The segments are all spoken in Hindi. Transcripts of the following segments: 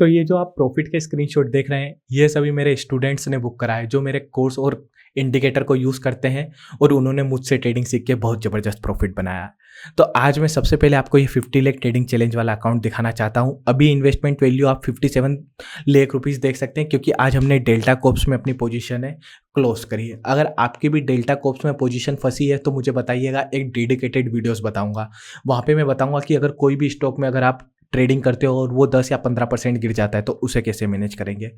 तो ये जो आप प्रॉफिट के स्क्रीनशॉट देख रहे हैं, ये सभी मेरे स्टूडेंट्स ने बुक करा है, जो मेरे कोर्स और इंडिकेटर को यूज़ करते हैं और उन्होंने मुझसे ट्रेडिंग सीख के बहुत ज़बरदस्त प्रॉफिट बनाया है। तो आज मैं सबसे पहले आपको ये 50 लाख ट्रेडिंग चैलेंज वाला अकाउंट दिखाना चाहता हूँ। अभी इन्वेस्टमेंट वैल्यू आप 57 लाख रुपीज़ देख सकते हैं, क्योंकि आज हमने डेल्टा कॉर्प्स में अपनी पोजीशन है क्लोज करी है। अगर आपकी भी डेल्टा कॉर्प्स में पोजीशन फंसी है तो मुझे बताइएगा, एक डेडिकेटेड वीडियोस बताऊंगा। वहाँ पे मैं बताऊंगा कि अगर कोई भी स्टॉक में अगर आप ट्रेडिंग करते हो और वो 10 या 15% गिर जाता है तो उसे कैसे मैनेज करेंगे,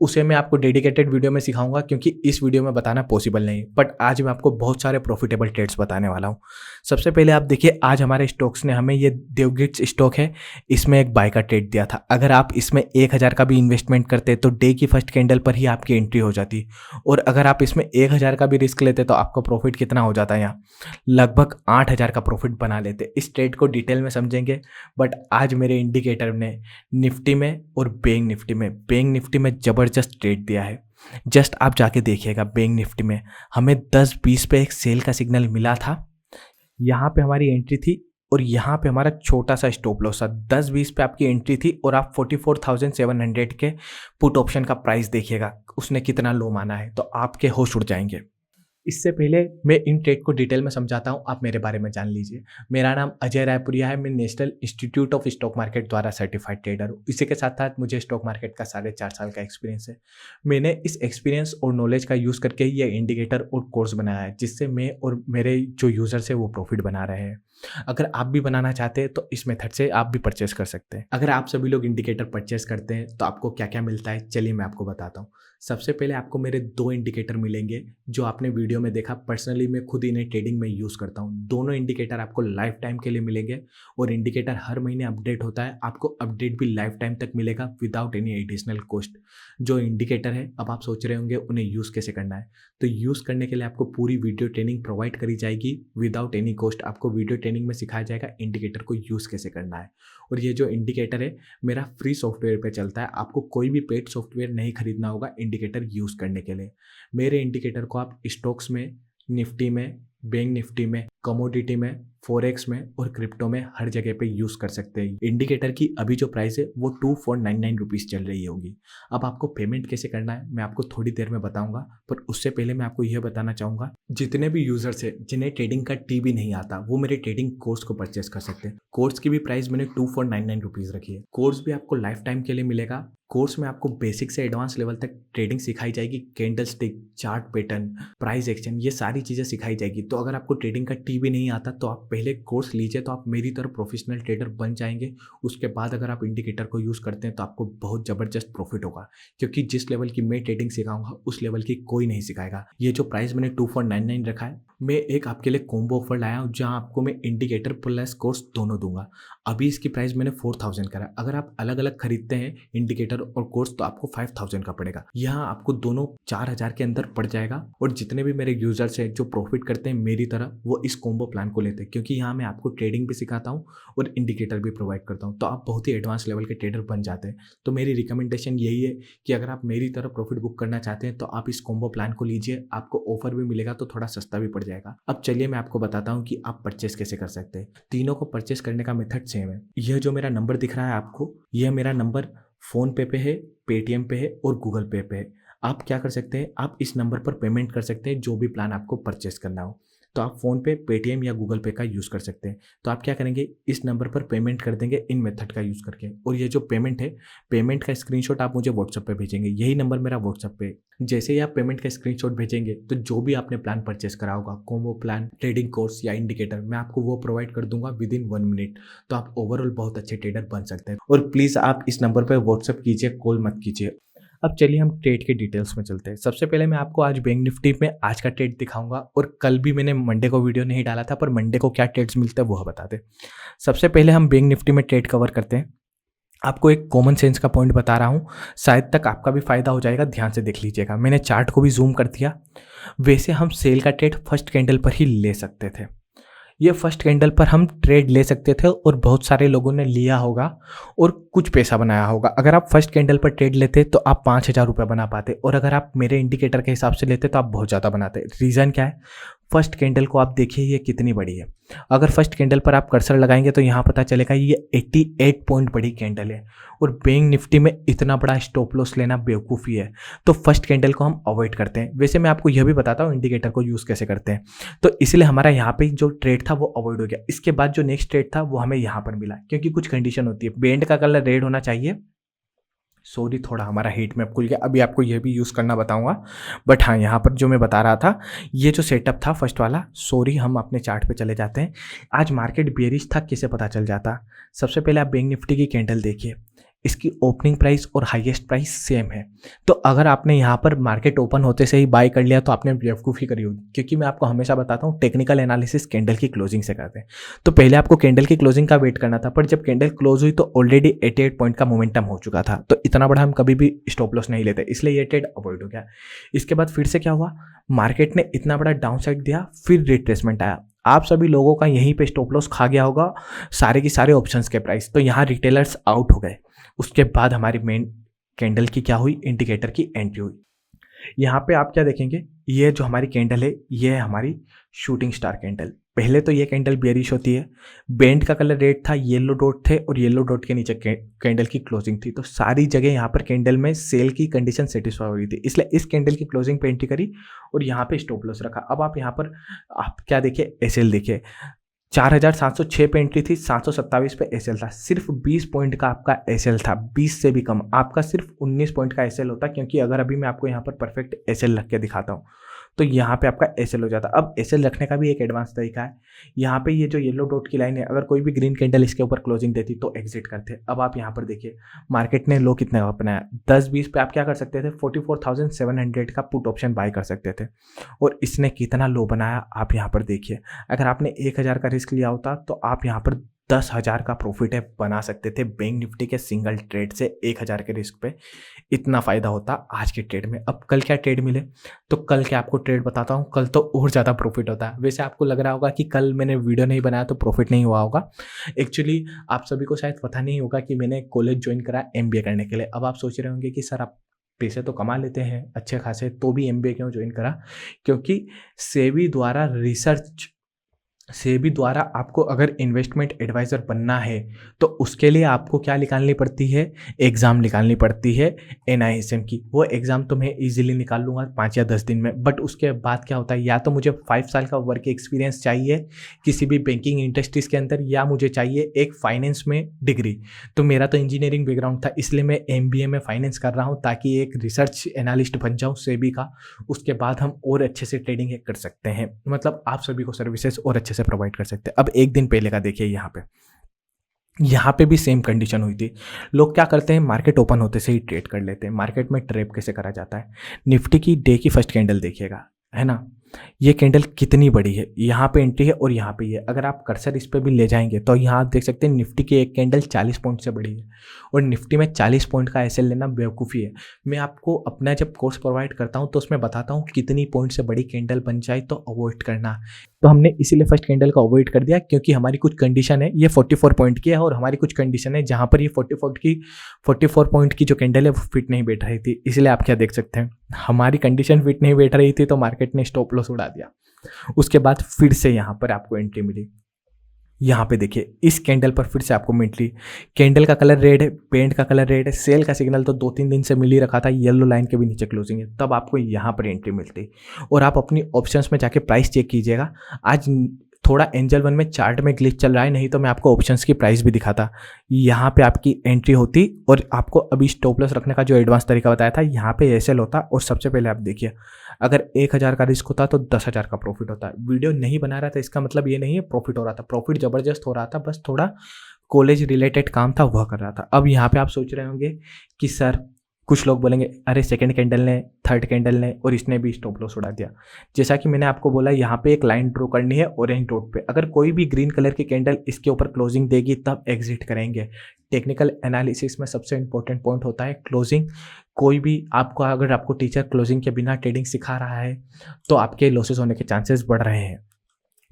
उसे मैं आपको डेडिकेटेड वीडियो में सिखाऊंगा, क्योंकि इस वीडियो में बताना पॉसिबल नहीं। बट आज मैं आपको बहुत सारे प्रॉफिटेबल ट्रेड्स बताने वाला हूँ। सबसे पहले आप देखिए, आज हमारे स्टॉक्स ने हमें, ये देवगिट्स स्टॉक है, इसमें एक बाय का ट्रेड दिया था। अगर आप इसमें 1000 का भी इन्वेस्टमेंट करते तो डे की फर्स्ट कैंडल पर ही आपकी एंट्री हो जाती, और अगर आप इसमें 1000 का भी रिस्क लेते तो आपका प्रॉफिट कितना हो जाता है, यहाँ लगभग 8000 का प्रॉफिट बना लेते। इस ट्रेड को डिटेल में समझेंगे। बट आज मेरे इंडिकेटर ने निफ्टी में और बैंक निफ्टी में ज़बरदस्त ट्रेड दिया है। जस्ट आप जाके देखिएगा, बैंक निफ्टी में हमें 10-20 पे एक सेल का सिग्नल मिला था। यहाँ पे हमारी एंट्री थी और यहाँ पे हमारा छोटा सा स्टॉप लॉस था। 10-20 पे आपकी एंट्री थी और आप 44,700 के पुट ऑप्शन का प्राइस देखिएगा, उसने कितना लो माना है, तो आपके होश उड़ जाएंगे। इससे पहले मैं इन ट्रेड को डिटेल में समझाता हूँ, आप मेरे बारे में जान लीजिए। मेरा नाम अजय रायपुरिया है, मैं national institute of stock market द्वारा सर्टिफाइड ट्रेडर हूँ। इसी के साथ साथ मुझे स्टॉक मार्केट का 4.5 साल का एक्सपीरियंस है। मैंने इस एक्सपीरियंस और नॉलेज का यूज़ करके ये इंडिकेटर और कोर्स बनाया है, जिससे मैं और मेरे जो यूज़र्स है वो प्रॉफिट बना रहे हैं। अगर आप भी बनाना चाहते हैं तो इस मेथड से आप भी परचेस कर सकते हैं। अगर आप सभी लोग इंडिकेटर परचेस करते हैं तो आपको क्या क्या मिलता है, चलिए मैं आपको बताता हूँ। सबसे पहले आपको मेरे 2 इंडिकेटर मिलेंगे, जो आपने वीडियो में देखा। पर्सनली मैं खुद इन्हें ट्रेडिंग में यूज़ करता हूँ। दोनों इंडिकेटर आपको लाइफ टाइम के लिए मिलेंगे, और इंडिकेटर हर महीने अपडेट होता है। आपको अपडेट भी लाइफ टाइम तक मिलेगा विदाउट एनी एडिशनल कॉस्ट। जो इंडिकेटर है, अब आप सोच रहे होंगे उन्हें यूज़ कैसे करना है, तो यूज़ करने के लिए आपको पूरी वीडियो ट्रेनिंग प्रोवाइड करी जाएगी विदाउट एनी कॉस्ट। आपको वीडियो ट्रेनिंग में सिखाया जाएगा इंडिकेटर को यूज़ कैसे करना है। और ये जो इंडिकेटर है मेरा फ्री सॉफ्टवेयर पे चलता है, आपको कोई भी पेड सॉफ्टवेयर नहीं खरीदना होगा इंडिकेटर यूज़ करने के लिए। मेरे इंडिकेटर को आप स्टॉक्स में, निफ्टी में, बैंक निफ्टी में, कमोडिटी में, फॉरेक्स में और क्रिप्टो में हर जगह पे यूज़ कर सकते हैं। इंडिकेटर की अभी जो प्राइस है वो 2499 रुपीज़ चल रही होगी। अब आपको पेमेंट कैसे करना है मैं आपको थोड़ी देर में बताऊंगा, पर उससे पहले मैं आपको यह बताना चाहूँगा, जितने भी यूज़र्स है जिन्हें ट्रेडिंग का टी भी नहीं आता, वो मेरे ट्रेडिंग कोर्स को परचेस कर सकते हैं। कोर्स की भी प्राइस मैंने 2499 रुपीज़ रखी है। कोर्स भी आपको लाइफ टाइम के लिए मिलेगा। कोर्स में आपको बेसिक से एडवांस लेवल तक ट्रेडिंग सिखाई जाएगी। Candle stick, chart pattern, price action, ये सारी चीज़ें सिखाई जाएगी। तो अगर आपको ट्रेडिंग का टी भी नहीं आता तो आप पहले कोर्स लीजिए, तो आप मेरी तरह प्रोफेशनल ट्रेडर बन जाएंगे। उसके बाद अगर आप इंडिकेटर को यूज़ करते हैं तो आपको बहुत ज़बरदस्त प्रॉफिट होगा, क्योंकि जिस लेवल की मैं ट्रेडिंग सिखाऊंगा उस लेवल की कोई नहीं सिखाएगा। ये जो प्राइस मैंने 2499 रखा है, मैं एक आपके लिए कॉम्बो ऑफर लाया हूँ, जहाँ आपको मैं इंडिकेटर प्लस कोर्स दोनों दूंगा। अभी इसकी प्राइस मैंने 4000 करा। अगर आप अलग अलग खरीदते हैं इंडिकेटर और कोर्स तो आपको 5000 का पड़ेगा। यहाँ आपको दोनों 4000 के अंदर पड़ जाएगा। और जितने भी मेरे यूजर्स हैं जो प्रॉफिट करते हैं मेरी तरह, वो इस कॉम्बो प्लान को लेते हैं, क्योंकि यहाँ मैं आपको ट्रेडिंग भी सिखाता हूँ और इंडिकेटर भी प्रोवाइड करता हूँ। तो आप बहुत ही एडवांस लेवल के ट्रेडर बन जाते हैं। तो मेरी रिकमेंडेशन यही है कि अगर आप मेरी तरह प्रॉफिट बुक करना चाहते हैं तो आप इस कॉम्बो प्लान को लीजिए। आपको ऑफर भी मिलेगा तो थोड़ा सस्ता भी पड़ जाएगा। अब चलिए मैं आपको बताता हूँ कि आप परचेस कैसे कर सकते हैं। तीनों को परचेस करने का मेथड सेम है। यह जो मेरा नंबर दिख रहा है आपको, यह मेरा नंबर फ़ोन पे है, पेटीएम पे है और गूगल पे है। आप क्या कर सकते हैं, आप इस नंबर पर पेमेंट कर सकते हैं जो भी प्लान आपको परचेस करना हो। तो आप फ़ोन पे, पेटीएम या गूगल पे का यूज़ कर सकते हैं। तो आप क्या करेंगे, इस नंबर पर पेमेंट कर देंगे इन मेथड का यूज़ करके। और ये जो पेमेंट है, पेमेंट का स्क्रीनशॉट आप मुझे व्हाट्सएप पे भेजेंगे। यही नंबर मेरा व्हाट्सएप पे। जैसे ही आप पेमेंट का स्क्रीनशॉट भेजेंगे तो जो भी आपने प्लान परचेस करा होगा, कॉम्बो प्लान, ट्रेडिंग कोर्स या इंडिकेटर, मैं आपको वो प्रोवाइड कर दूंगा विद इन 1 मिनट। तो आप ओवरऑल बहुत अच्छे ट्रेडर बन सकते हैं। और प्लीज़ आप इस नंबर पर व्हाट्सएप कीजिए, कॉल मत कीजिए। अब चलिए हम ट्रेड के डिटेल्स में चलते हैं। सबसे पहले मैं आपको आज बैंक निफ्टी में आज का ट्रेड दिखाऊंगा, और कल भी मैंने मंडे को वीडियो नहीं डाला था, पर मंडे को क्या ट्रेड्स मिलते हैं वो बता दें। सबसे पहले हम बैंक निफ्टी में ट्रेड कवर करते हैं। आपको एक कॉमन सेंस का पॉइंट बता रहा हूँ, शायद तक आपका भी फायदा हो जाएगा, ध्यान से देख लीजिएगा। मैंने चार्ट को भी जूम कर दिया। वैसे हम सेल का ट्रेड फर्स्ट कैंडल पर ही ले सकते थे। ये फर्स्ट कैंडल पर हम ट्रेड ले सकते थे और बहुत सारे लोगों ने लिया होगा और कुछ पैसा बनाया होगा। अगर आप फर्स्ट कैंडल पर ट्रेड लेते तो आप 5000 रुपये बना पाते, और अगर आप मेरे इंडिकेटर के हिसाब से लेते तो आप बहुत ज़्यादा बनाते। रीज़न क्या है, फर्स्ट कैंडल को आप देखिए ये कितनी बड़ी है। अगर फर्स्ट कैंडल पर आप कर्सर लगाएंगे तो यहाँ पता चलेगा ये 88 पॉइंट बड़ी कैंडल है, और बैंक निफ्टी में इतना बड़ा स्टॉप लॉस लेना बेवकूफ़ी है। तो फर्स्ट कैंडल को हम अवॉइड करते हैं। वैसे मैं आपको यह भी बताता हूँ इंडिकेटर को यूज़ कैसे करते हैं। तो इसलिए हमारा यहाँ पे जो ट्रेड था वो अवॉइड हो गया। इसके बाद जो नेक्स्ट ट्रेड था वो हमें यहाँ पर मिला, क्योंकि कुछ कंडीशन होती है। बैंड का कलर रेड होना चाहिए। सॉरी, थोड़ा हमारा हीट मैप खुल गया। अभी आपको यह भी यूज़ करना बताऊंगा, बट हाँ यहाँ पर जो मैं बता रहा था, ये जो सेटअप था फर्स्ट वाला, सॉरी हम अपने चार्ट पे चले जाते हैं। आज मार्केट बेयरिश था, किसे पता चल जाता। सबसे पहले आप बैंक निफ्टी की कैंडल देखिए, इसकी ओपनिंग प्राइस और हाईएस्ट प्राइस सेम है। तो अगर आपने यहाँ पर मार्केट ओपन होते से ही बाय कर लिया तो आपने बेवकूफ़ी करी होगी, क्योंकि मैं आपको हमेशा बताता हूँ टेक्निकल एनालिसिस कैंडल की क्लोजिंग से करते हैं। तो पहले आपको कैंडल की क्लोजिंग का वेट करना था, पर जब कैंडल क्लोज हुई तो ऑलरेडी 88 पॉइंट का मोमेंटम हो चुका था। तो इतना बड़ा हम कभी भी स्टॉप लॉस नहीं लेते, इसलिए ये ट्रेड अवॉइड हो गया। इसके बाद फिर से क्या हुआ, मार्केट ने इतना बड़ा डाउन साइड दिया, फिर रिट्रेसमेंट आया। आप सभी लोगों का यहीं पे स्टॉप लॉस खा गया होगा सारे के सारे ऑप्शंस के प्राइस। तो यहाँ रिटेलर्स आउट हो गए। उसके बाद हमारी मेन कैंडल की क्या हुई, इंडिकेटर की एंट्री हुई। यहाँ पे आप क्या देखेंगे, ये जो हमारी कैंडल है ये है हमारी शूटिंग स्टार कैंडल। पहले तो ये कैंडल बेयरिश होती है, बैंड का कलर रेड था, येलो डॉट थे, और येलो डॉट के नीचे कैंडल की क्लोजिंग थी। तो सारी जगह यहाँ पर कैंडल में सेल की कंडीशन सेटिस्फाई हो रही थी, इसलिए इस कैंडल की क्लोजिंग पे एंट्री करी और यहाँ पे स्टॉप लॉस रखा। अब आप यहाँ पर आप क्या देखिए, एसएल देखिए, 4706 पे एंट्री थी, 727 पे एसएल था। सिर्फ 20 पॉइंट का आपका एसएल था, 20 से भी कम। आपका सिर्फ 19 पॉइंट का एसएल होता, क्योंकि अगर अभी मैं आपको यहाँ पर परफेक्ट एसएल रख के दिखाता हूँ तो यहाँ पे आपका एसएल हो जाता। अब एसएल रखने का भी एक एडवांस तरीका है। यहाँ पे ये जो येलो डॉट की लाइन है, अगर कोई भी ग्रीन कैंडल इसके ऊपर क्लोजिंग देती तो एग्जिट करते। अब आप यहाँ पर देखिए मार्केट ने लो कितने का अपनाया, 10-20 पे आप क्या कर सकते थे, 44,700 का पुट ऑप्शन बाय कर सकते थे, और इसने कितना लो बनाया आप यहाँ पर देखिए। अगर आपने 1000 का रिस्क लिया होता तो आप यहाँ पर 10,000 का प्रॉफिट है बना सकते थे बैंक निफ्टी के सिंगल ट्रेड से। 1000 के रिस्क पे इतना फ़ायदा होता आज के ट्रेड में। अब कल क्या ट्रेड मिले, तो कल के आपको ट्रेड बताता हूँ। कल तो और ज़्यादा प्रॉफिट होता है। वैसे आपको लग रहा होगा कि कल मैंने वीडियो नहीं बनाया तो प्रॉफिट नहीं हुआ होगा। एक्चुअली आप सभी को शायद पता नहीं होगा कि मैंने कॉलेज ज्वाइन करा MBA करने के लिए। अब आप सोच रहे होंगे कि सर आप पैसे तो कमा लेते हैं अच्छे खासे, तो भी MBA क्यों ज्वाइन करा। क्योंकि सेबी द्वारा आपको अगर इन्वेस्टमेंट एडवाइज़र बनना है तो उसके लिए आपको क्या निकालनी पड़ती है, एग्ज़ाम निकालनी पड़ती है NISM की। वो एग्ज़ाम तो मैं ईजिली निकाल लूँगा 5 या 10 दिन में। बट उसके बाद क्या होता है, या तो मुझे 5 साल का वर्क एक्सपीरियंस चाहिए किसी भी बैंकिंग इंडस्ट्रीज़ के अंदर, या मुझे चाहिए एक फाइनेंस में डिग्री। तो मेरा तो इंजीनियरिंग बैकग्राउंड था, इसलिए मैं MBA में फाइनेंस कर रहा हूँ ताकि एक रिसर्च एनालिस्ट बन जाऊँ सेबी का। उसके बाद हम और अच्छे से ट्रेडिंग कर सकते हैं, मतलब आप सभी को सर्विसेज और अच्छे से प्रोवाइड कर सकते हैं। अब एक दिन पहले का देखिए, यहाँ पे भी सेम कंडीशन हुई थी। लोग क्या करते हैं, मार्केट ओपन होते से ही ट्रेड कर लेते हैं। मार्केट में ट्रेप कैसे करा जाता है, निफ्टी की डे की फर्स्ट कैंडल देखिएगा, है ना, ये कैंडल कितनी बड़ी है। यहाँ पे एंट्री है और यहाँ पे है। अगर आप कर्सर इस पे भी ले जाएंगे तो यहाँ आप देख सकते हैं निफ्टी की एक कैंडल 40 पॉइंट से बड़ी है, और निफ्टी में 40 पॉइंट का एसएल लेना बेवकूफ़ी है। मैं आपको अपना जब कोर्स प्रोवाइड करता हूँ तो उसमें बताता हूँ कितनी पॉइंट से बड़ी कैंडल बन जाए तो अवॉइड करना। तो हमने इसीलिए फर्स्ट कैंडल को अवॉइड कर दिया, क्योंकि हमारी कुछ कंडीशन है, ये 44 पॉइंट की है, और हमारी कुछ कंडीशन है जहाँ पर ये 44 पॉइंट की जो कैंडल है वो फिट नहीं बैठ रही थी। इसलिए आप क्या देख सकते हैं, हमारी कंडीशन फिट नहीं बैठ रही थी तो मार्केट ने स्टॉप लॉस उड़ा दिया। उसके बाद फिर से यहाँ पर आपको एंट्री मिली। यहाँ पे देखिए इस कैंडल पर फिर से आपको एंट्री, कैंडल का कलर रेड है, पेंट का कलर रेड है, सेल का सिग्नल तो 2-3 दिन से मिल ही रखा था, येलो लाइन के भी नीचे क्लोजिंग है, तब आपको यहाँ पर एंट्री मिलती। और आप अपनी ऑप्शंस में जाके प्राइस चेक कीजिएगा। आज थोड़ा एंजल वन में चार्ट में ग्लिच चल रहा है, नहीं तो मैं आपको ऑप्शंस की प्राइस भी दिखाता। यहाँ पे आपकी एंट्री होती, और आपको अभी स्टॉप लॉस रखने का जो एडवांस तरीका बताया था, यहाँ पे एसएल होता। और सबसे पहले आप देखिए, अगर 1000 का रिस्क होता तो 10,000 का प्रॉफिट होता। वीडियो नहीं बना रहा था इसका मतलब ये नहीं है प्रॉफिट हो रहा था, प्रॉफिट ज़बरदस्त हो रहा था, बस थोड़ा कॉलेज रिलेटेड काम था वह कर रहा था। अब यहाँ पे आप सोच रहे होंगे कि सर, कुछ लोग बोलेंगे अरे सेकंड कैंडल ने, थर्ड कैंडल ने और इसने भी स्टॉप लॉस उड़ा दिया। जैसा कि मैंने आपको बोला, यहाँ पे एक लाइन ड्रॉ करनी है ऑरेंज डॉट पे। अगर कोई भी ग्रीन कलर की कैंडल इसके ऊपर क्लोजिंग देगी तब एग्जिट करेंगे। टेक्निकल एनालिसिस में सबसे इंपॉर्टेंट पॉइंट होता है क्लोजिंग। कोई भी अगर आपको टीचर क्लोजिंग के बिना ट्रेडिंग सिखा रहा है तो आपके लॉसेस होने के चांसेस बढ़ रहे हैं।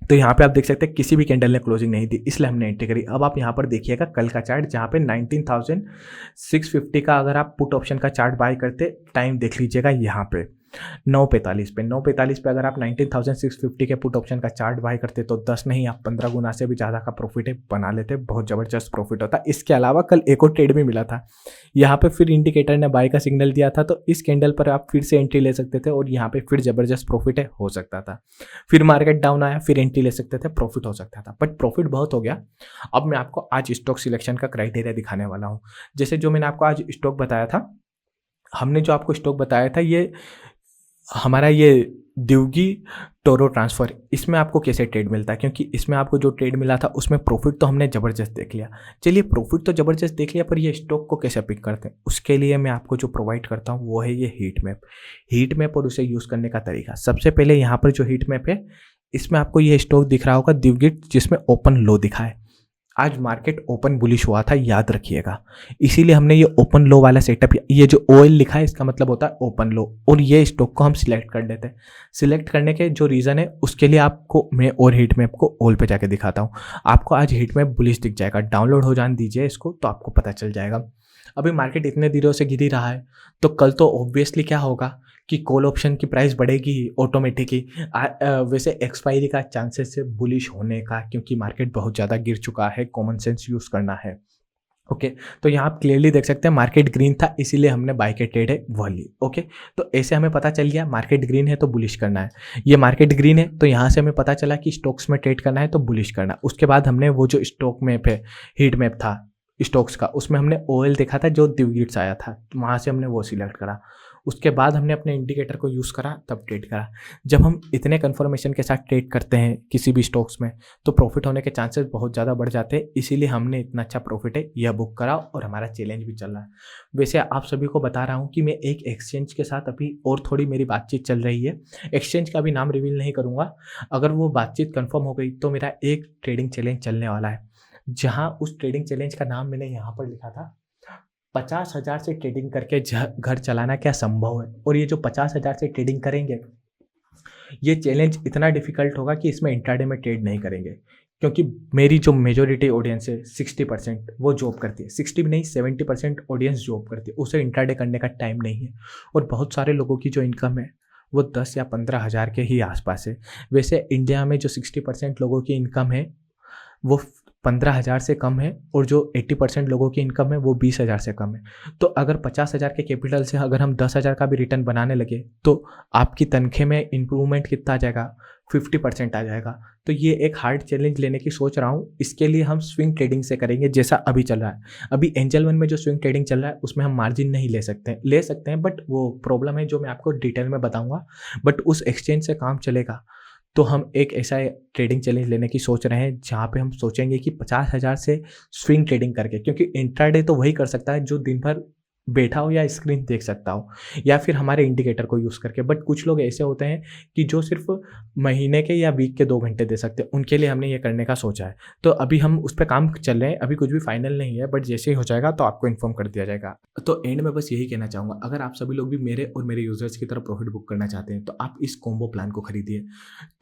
तो यहाँ पे आप देख सकते हैं किसी भी कैंडल ने क्लोजिंग नहीं दी, इसलिए हमने एंट्री करी। अब आप यहाँ पर देखिएगा कल का चार्ट, जहाँ पे 19,650 का अगर आप पुट ऑप्शन का चार्ट बाय करते, टाइम देख लीजिएगा यहाँ पे। 9:45 पे 9:45 पे अगर आप 19,650 के पुट ऑप्शन का चार्ट बाय करते तो 10 नहीं आप 15 गुना से भी ज़्यादा का प्रॉफिट है बना लेते, बहुत ज़बरदस्त प्रॉफिट होता। इसके अलावा कल एक और ट्रेड भी मिला था, यहाँ पे फिर इंडिकेटर ने बाय का सिग्नल दिया था, तो इस कैंडल पर आप फिर से एंट्री ले सकते थे और यहाँ पे फिर ज़बरदस्त प्रॉफिट है हो सकता था। फिर मार्केट डाउन आया, फिर एंट्री ले सकते थे, प्रॉफिट हो सकता था, बट प्रॉफिट बहुत हो गया। अब मैं आपको आज स्टॉक सिलेक्शन का क्राइटेरिया दिखाने वाला हूँ। जैसे जो मैंने आपको आज स्टॉक बताया था, हमने जो आपको स्टॉक बताया था, ये हमारा ये द्विगी टोरो ट्रांसफ़र, इसमें आपको कैसे ट्रेड मिलता है, क्योंकि इसमें आपको जो ट्रेड मिला था उसमें प्रॉफिट तो हमने ज़बरदस्त देख लिया। चलिए प्रॉफिट तो ज़बरदस्त देख लिया, पर ये स्टॉक को कैसे पिक करते हैं, उसके लिए मैं आपको जो प्रोवाइड करता हूँ वो है ये हीट मैप और उसे यूज़ करने का तरीका। सबसे पहले यहाँ पर जो हीट मैप है, इसमें आपको ये स्टॉक दिख रहा होगा द्विगी, जिसमें ओपन लो दिखा है। आज मार्केट ओपन बुलिश हुआ था, याद रखिएगा, इसीलिए हमने ये ओपन लो वाला सेटअप, ये जो ओएल लिखा है इसका मतलब होता है ओपन लो, और ये स्टॉक को हम सिलेक्ट कर लेते हैं। सिलेक्ट करने के जो रीज़न है उसके लिए आपको मैं और हीट मैप को ऑल पे जाके दिखाता हूँ। आपको आज हीट मैप बुलिश दिख जाएगा, डाउनलोड हो जाने दीजिए इसको, तो आपको पता चल जाएगा। अभी मार्केट इतने दिनों से गिर ही रहा है, तो कल तो ऑब्वियसली क्या होगा कि कॉल ऑप्शन की प्राइस बढ़ेगी ऑटोमेटिकली। वैसे एक्सपायरी का चांसेस है बुलिश होने का, क्योंकि मार्केट बहुत ज़्यादा गिर चुका है, कॉमन सेंस यूज़ करना है। ओके, तो यहाँ आप क्लियरली देख सकते हैं मार्केट ग्रीन था, इसीलिए हमने बाय के ट्रेड है वो ली। ओके, तो ऐसे हमें पता चल गया मार्केट ग्रीन है तो बुलिश करना है। ये मार्केट ग्रीन है तो यहाँ से हमें पता चला कि स्टॉक्स में ट्रेड करना है तो बुलिश करना है। उसके बाद हमने वो जो स्टॉक मैप है, हीट मैप था स्टॉक्स का, उसमें हमने ओएल देखा था जो दिवगिट्स आया था, तो वहाँ से हमने वो सिलेक्ट करा। उसके बाद हमने अपने इंडिकेटर को यूज़ करा, तब ट्रेड करा। जब हम इतने कन्फर्मेशन के साथ ट्रेड करते हैं किसी भी स्टॉक्स में, तो प्रॉफिट होने के चांसेस बहुत ज़्यादा बढ़ जाते हैं, इसीलिए हमने इतना अच्छा प्रॉफिट है यह बुक करा, और हमारा चैलेंज भी चल रहा है। वैसे आप सभी को बता रहा हूँ कि मैं एक एक्सचेंज के साथ अभी और थोड़ी मेरी बातचीत चल रही है। एक्सचेंज का भी नाम रिवील नहीं करूँगा, अगर वो बातचीत कन्फर्म हो गई तो मेरा एक ट्रेडिंग चैलेंज चलने वाला है, जहाँ उस ट्रेडिंग चैलेंज का नाम मैंने यहाँ पर लिखा था, 50,000 से ट्रेडिंग करके घर चलाना क्या संभव है। और ये जो 50,000 से ट्रेडिंग करेंगे, ये चैलेंज इतना डिफिकल्ट होगा कि इसमें इंट्राडे में ट्रेड नहीं करेंगे, क्योंकि मेरी जो मेजोरिटी ऑडियंस है 60% वो जॉब करती है, 60 भी नहीं 70% ऑडियंस जॉब करती है, उसे इंट्राडे करने का टाइम नहीं है। और बहुत सारे लोगों की जो इनकम है वो 10 या 15,000 के ही आसपास है। वैसे इंडिया में जो 60% लोगों की इनकम है वो 15,000 से कम है, और जो 80% लोगों की इनकम है वो 20,000 से कम है। तो अगर 50,000 के कैपिटल से अगर हम 10,000 का भी रिटर्न बनाने लगे, तो आपकी तनख्वाह में इम्प्रूवमेंट कितना आ जाएगा, 50% आ जाएगा। तो ये एक हार्ड चैलेंज लेने की सोच रहा हूँ। इसके लिए हम स्विंग ट्रेडिंग से करेंगे, जैसा अभी चल रहा है। अभी एंजल वन में जो स्विंग ट्रेडिंग चल रहा है उसमें हम मार्जिन नहीं ले सकते हैं, बट वो प्रॉब्लम है जो मैं आपको डिटेल में बताऊँगा। बट उस एक्सचेंज से काम चलेगा, तो हम एक ऐसा ट्रेडिंग चैलेंज लेने की सोच रहे हैं जहाँ पे हम सोचेंगे कि 50,000 से स्विंग ट्रेडिंग करके, क्योंकि इंट्राडे तो वही कर सकता है जो दिन भर बैठा हो या स्क्रीन देख सकता हो, या फिर हमारे इंडिकेटर को यूज़ करके। बट कुछ लोग ऐसे होते हैं कि जो सिर्फ महीने के या वीक के 2 घंटे दे सकते हैं, उनके लिए हमने ये करने का सोचा है। तो अभी हम उस पर काम चल रहे हैं, अभी कुछ भी फाइनल नहीं है, बट जैसे ही हो जाएगा तो आपको इन्फॉर्म कर दिया जाएगा। तो एंड में बस यही कहना चाहूँगा, अगर आप सभी लोग भी मेरे और मेरे यूजर्स की तरह प्रॉफिट बुक करना चाहते हैं तो आप इस कॉम्बो प्लान को खरीदिए।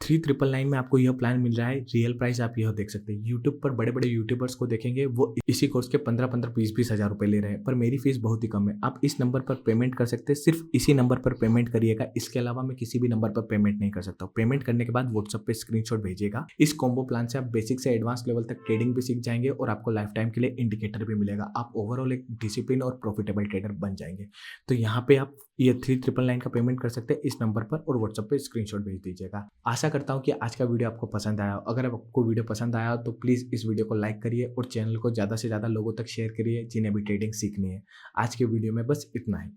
3999 में आपको यह प्लान मिल रहा है, रियल प्राइस आप यह देख सकते हैं। यूट्यूब पर बड़े बड़े यूट्यूबर्स को देखेंगे वो इसी कोर्स के 15-15, 20-20 हज़ार रुपये ले रहे हैं, पर मेरी फीस बहुत ही कम है। आप इस नंबर पर पेमेंट कर सकते हैं, सिर्फ इसी नंबर पर पेमेंट करिएगा, इसके अलावा मैं किसी भी नंबर पर पेमेंट नहीं कर सकता हूँ। पेमेंट करने के बाद व्हाट्सएप पे स्क्रीनशॉट भेजिएगा। इस कॉम्बो प्लान से आप बेसिक से एडवांस लेवल तक ट्रेडिंग भी सीख जाएंगे, और आपको लाइफ टाइम के लिए इंडिकेटर भी मिलेगा। आप ओवरऑल एक डिसिप्लिन और प्रॉफिटेबल ट्रेडर बन जाएंगे। तो यहाँ पे आप ये 3999 का पेमेंट कर सकते हैं इस नंबर पर, और व्हाट्सएप पे स्क्रीनशॉट भेज दीजिएगा। आशा करता हूँ कि आज का वीडियो आपको पसंद आया हो। अगर आपको वीडियो पसंद आया तो प्लीज़ इस वीडियो को लाइक करिए और चैनल को ज़्यादा से ज़्यादा लोगों तक शेयर करिए जिन्हें भी ट्रेडिंग सीखनी है। आज के वीडियो में बस इतना ही।